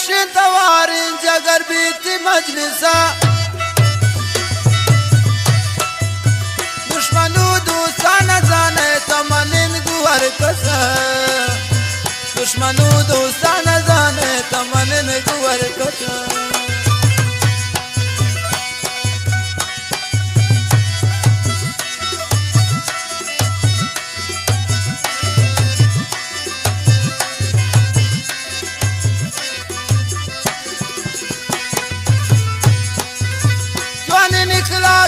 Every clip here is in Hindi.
गुशी तवारिन जगर बीती मजलिसा दुश्मनू दूसा न जाने तमनिन गुवर कसा दुश्मनू दूसा न जाने तमनिन गुवर कसा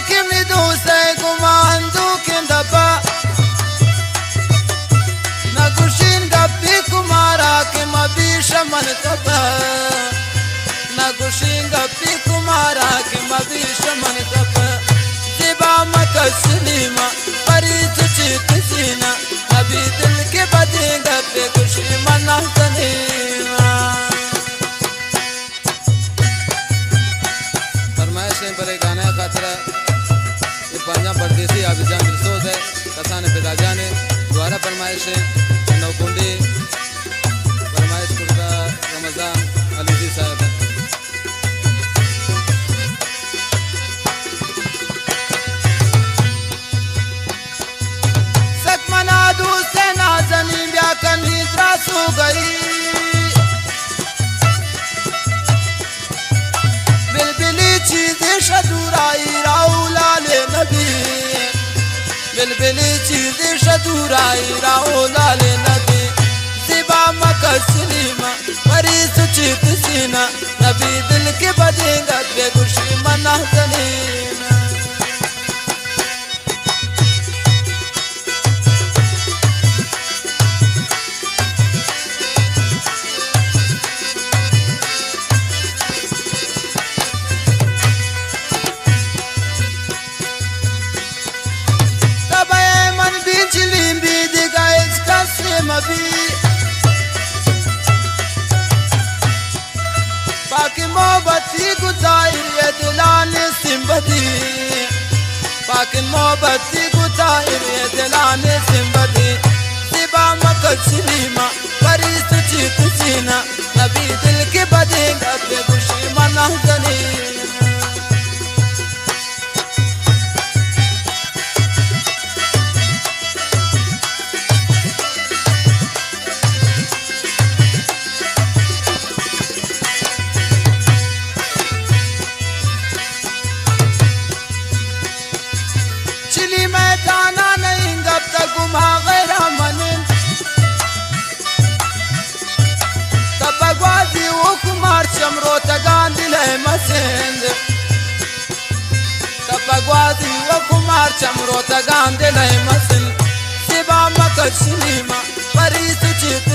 किमनी दूसरे गुमान दुखिन दबा न गुशीन गप्पी कुमारा के मबी शमन कबा न गुशीन गप्पी कुमारा के मबी शमन कबा जिबा मकसलीमा परी तुझी किसीना अभी दिल के बदे गप्पे गुशी मना तनीमा फरमाइशें पर गाना खातरा पंजाब परदेसी आबिजान दिलसोज है कसान पिताजा ने द्वारा फरमाइशें नौकुंडी फरमाइश कुर्ता रमजान अलीजी साहब है सकमना दूसरे नाजनी ब्याकन ही त्रासू गई बिलबिली चीज़ें शदूराई राउला ले नबी बिलबिली चीज़ें शदूराई राउला ले नबी जिबा मकसलीमा परी सुचित सीना नबी दिल के बदेगा बेगुशी मना तनीना पाकि मोहब्बती गुजाहिर ये दिलाने सिंबदी पाकि मोहब्बती गुजाहिर ये दिलाने सिंबदी जिबा मकसलीमा परी सुचित सीना नबी दिल के बदेगा बेगुशी मना तनीना चिली में जाना नहीं गब तक गुमा गैरा मनिन तपगवादी वो कुमार चमरो तगान दिले मसेंद तपगवादी वो कुमार चमरो तगान दिले मसेंद सिबा मकसलीमा परी सुचित